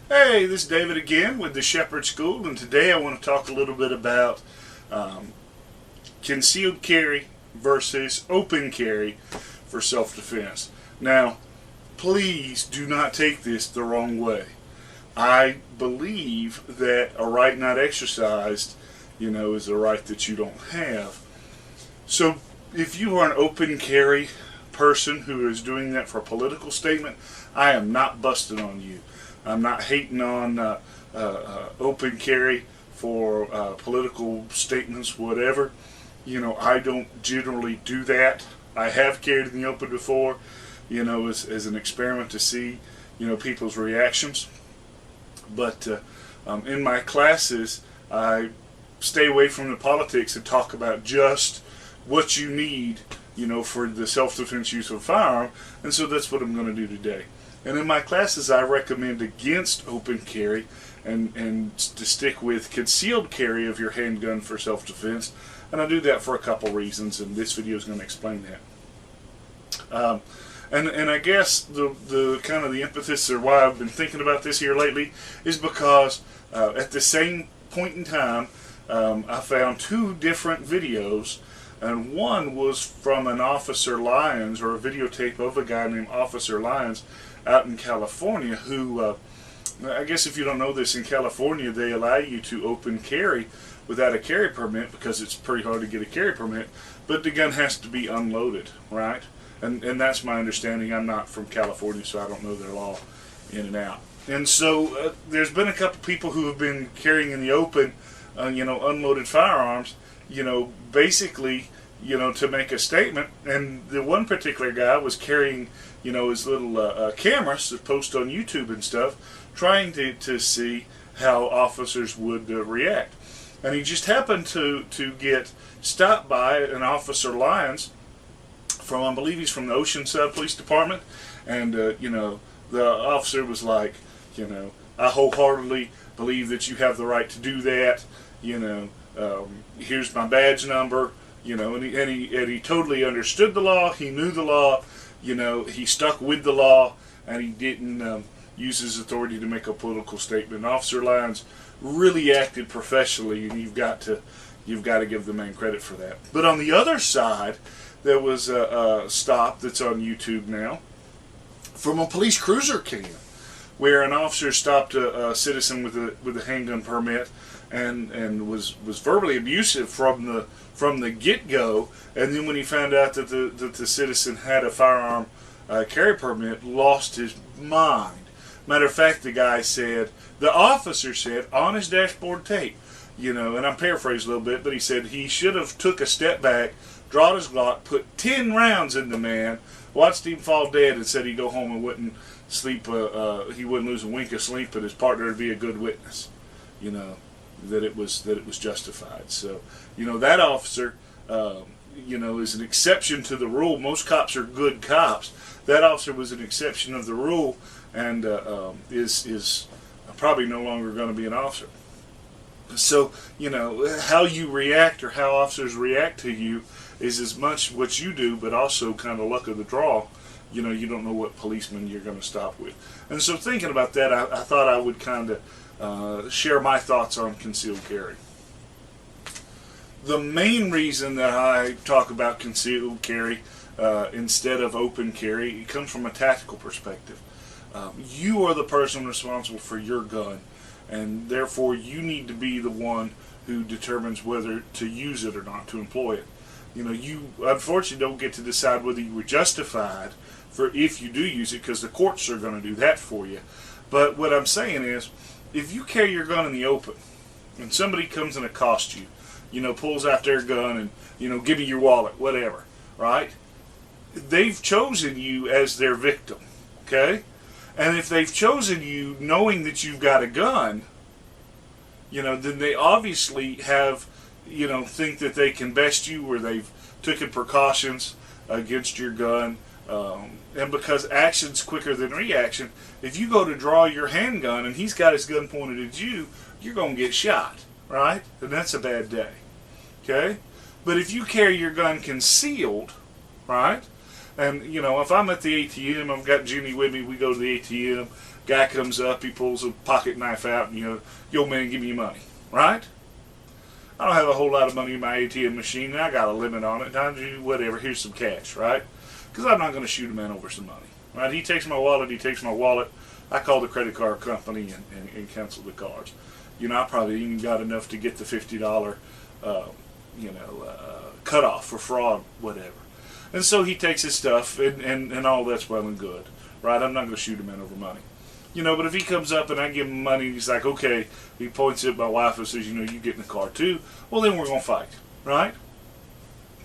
Hey, this is David again with the Shepherd School, and today I want to talk a little bit about concealed carry versus open carry for self-defense. Now, please do not take this the wrong way. I believe that a right not exercised, is a right that you don't have. So, if you are an open carry person who is doing that for a political statement, I am not busting on you. I'm not hating on open carry for political statements, whatever. I don't generally do that. I have carried in the open before, as an experiment to see, people's reactions. But in my classes, I stay away from the politics and talk about just what you need, for the self-defense use of a firearm. And so that's what I'm going to do today. And in my classes, I recommend against open carry and to stick with concealed carry of your handgun for self-defense. And I do that for a couple reasons, and this video is going to explain that. And I guess the kind of the impetus or why I've been thinking about this here lately is because at the same point in time, I found two different videos. And one was from an Officer Lyons, or a videotape of a guy named Officer Lyons out in California, who, I guess if you don't know this, in California they allow you to open carry without a carry permit because it's pretty hard to get a carry permit, but the gun has to be unloaded, right? And that's my understanding. I'm not from California, so I don't know their law in and out. And so there's been a couple people who have been carrying in the open, unloaded firearms, basically, to make a statement. And the one particular guy was carrying, his little cameras to post on YouTube and stuff, trying to see how officers would react. And he just happened to get stopped by an Officer Lyons from, I believe he's from the Oceanside Police Department. And, the officer was like, I wholeheartedly believe that you have the right to do that. Here's my badge number. And he totally understood the law. He knew the law. He stuck with the law, and he didn't use his authority to make a political statement. Officer Lyons really acted professionally, and you've got to give the man credit for that. But on the other side, there was a stop that's on YouTube now from a police cruiser cam, where an officer stopped a citizen with a handgun permit and was verbally abusive from the get-go, and then when he found out that the citizen had a firearm carry permit, lost his mind. Matter of fact, the officer said on his dashboard tape, and I'm paraphrasing a little bit, but he said he should have took a step back, drawn his Glock, put 10 rounds in the man, watched him fall dead, and said he'd go home and wouldn't sleep. He wouldn't lose a wink of sleep, but his partner would be a good witness. That it was justified. So, that officer, is an exception to the rule. Most cops are good cops. That officer was an exception of the rule, and is probably no longer going to be an officer. So, how you react or how officers react to you is as much what you do, but also kind of luck of the draw. You don't know what policeman you're going to stop with. And so thinking about that, I thought I would kind of share my thoughts on concealed carry. The main reason that I talk about concealed carry instead of open carry, it comes from a tactical perspective. You are the person responsible for your gun, and therefore you need to be the one who determines whether to use it or not, to employ it. You unfortunately don't get to decide whether you were justified for if you do use it, because the courts are going to do that for you. But what I'm saying is, if you carry your gun in the open and somebody comes and accosts you, pulls out their gun and, give me your wallet, whatever, right? They've chosen you as their victim, okay? And if they've chosen you knowing that you've got a gun, then they obviously have, think that they can best you, or they've taken precautions against your gun. And because action's quicker than reaction, if you go to draw your handgun and he's got his gun pointed at you, you're going to get shot, right? And that's a bad day, okay? But if you carry your gun concealed, right? And, if I'm at the ATM, I've got Jimmy with me, we go to the ATM, Guy comes up, he pulls a pocket knife out, and yo man, give me your money, right? I don't have a whole lot of money in my ATM machine, and I got a limit on it. Whatever, here's some cash, right? Because I'm not going to shoot a man over some money, right? He takes my wallet, I call the credit card company and cancel the cards. I probably even got enough to get the $50, cutoff for fraud, whatever. And so he takes his stuff, and all that's well and good, right? I'm not going to shoot a man over money. But if he comes up and I give him money, he's like, okay, he points at my wife and says, you get in the car too, well, then we're going to fight, right?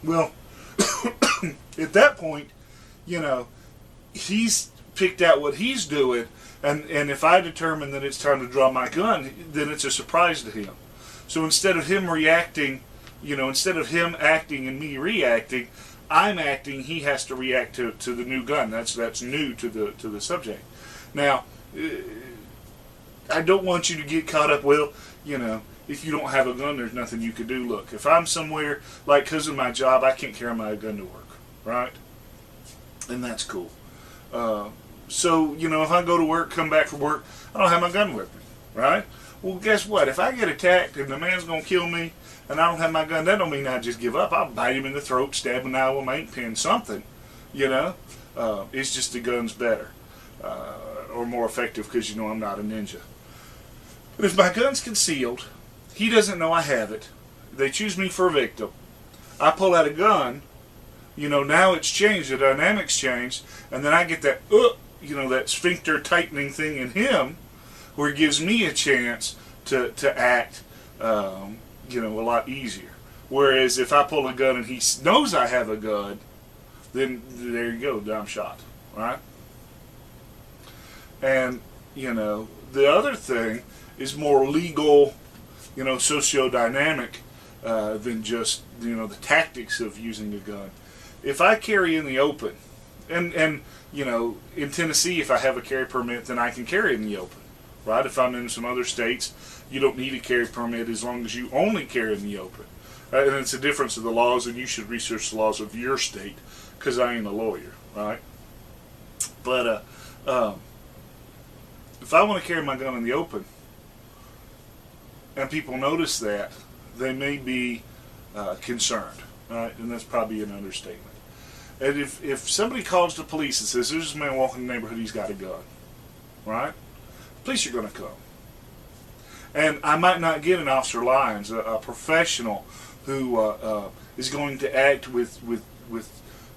Well, at that point, he's picked out what he's doing, and if I determine that it's time to draw my gun, then it's a surprise to him. So instead of him reacting, instead of him acting and me reacting, I'm acting, he has to react to the new gun. That's new to the subject. Now, I don't want you to get caught up, if you don't have a gun, there's nothing you can do. Look, if I'm somewhere, like because of my job, I can't carry my gun to work, right? And that's cool. So, if I go to work, come back from work, I don't have my gun with me, right? Well, guess what? If I get attacked and the man's going to kill me and I don't have my gun, that don't mean I just give up. I'll bite him in the throat, stab him out with my ink pen, something, It's just the gun's better. Or more effective because I'm not a ninja. But if my gun's concealed, he doesn't know I have it, they choose me for a victim, I pull out a gun, now it's changed, the dynamics changed, and then I get that, that sphincter tightening thing in him, where it gives me a chance to act, a lot easier. Whereas if I pull a gun and he knows I have a gun, then there you go, I'm shot, right? And, the other thing is more legal, socio-dynamic than just, the tactics of using a gun. If I carry in the open, and in Tennessee, if I have a carry permit, then I can carry in the open, right? If I'm in some other states, you don't need a carry permit as long as you only carry in the open. And it's a difference of the laws, and you should research the laws of your state, because I ain't a lawyer, right? But, if I want to carry my gun in the open, and people notice that, they may be concerned, right? And that's probably an understatement. And if somebody calls the police and says, there's this man walking in the neighborhood, he's got a gun, right? The police are going to come. And I might not get an Officer Lyons, a professional who is going to act with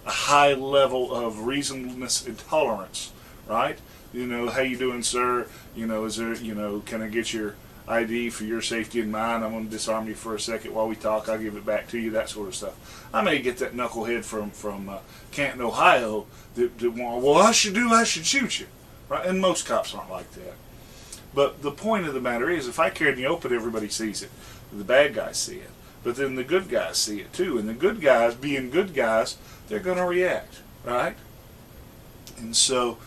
a high level of reasonableness and tolerance, right? How you doing, sir? Is there, can I get your ID for your safety and mine? I'm going to disarm you for a second while we talk. I'll give it back to you, that sort of stuff. I may get that knucklehead from Canton, Ohio that well, I should shoot you, right? And most cops aren't like that. But the point of the matter is, if I carry in the open, everybody sees it. The bad guys see it. But then the good guys see it too. And the good guys, being good guys, they're going to react, right? And so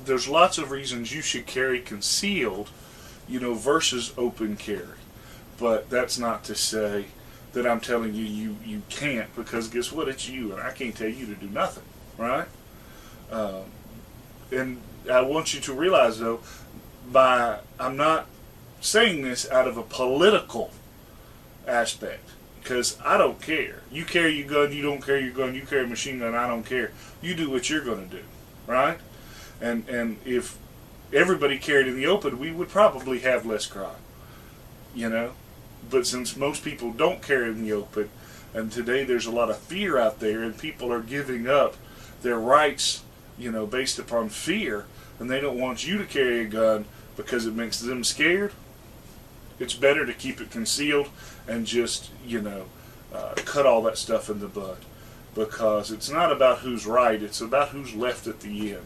there's lots of reasons you should carry concealed, versus open carry. But that's not to say that I'm telling you can't, because guess what? It's you, and I can't tell you to do nothing, right? And I want you to realize, though, I'm not saying this out of a political aspect, because I don't care. You carry your gun, you don't carry your gun, you carry a machine gun, I don't care. You do what you're going to do, right? And if everybody carried in the open, we would probably have less crime, But since most people don't carry in the open, and today there's a lot of fear out there, and people are giving up their rights, based upon fear, and they don't want you to carry a gun because it makes them scared, it's better to keep it concealed and just, cut all that stuff in the bud. Because it's not about who's right, it's about who's left at the end.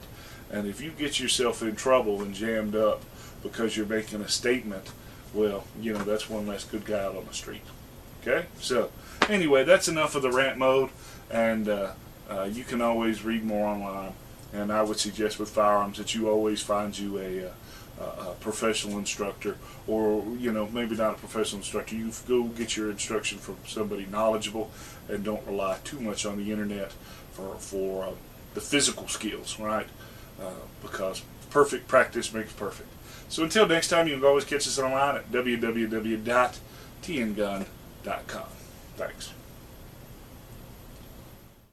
And if you get yourself in trouble and jammed up because you're making a statement, well, that's one less good guy out on the street. Okay? So, anyway, that's enough of the rant mode, and you can always read more online. And I would suggest with firearms that you always find you a professional instructor, or maybe not a professional instructor. You go get your instruction from somebody knowledgeable, and don't rely too much on the internet for the physical skills, right? Because perfect practice makes perfect. So until next time, you can always catch us online at www.tngun.com. Thanks.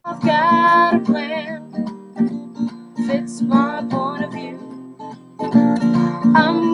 I've got a plan, fits my point of view. I'm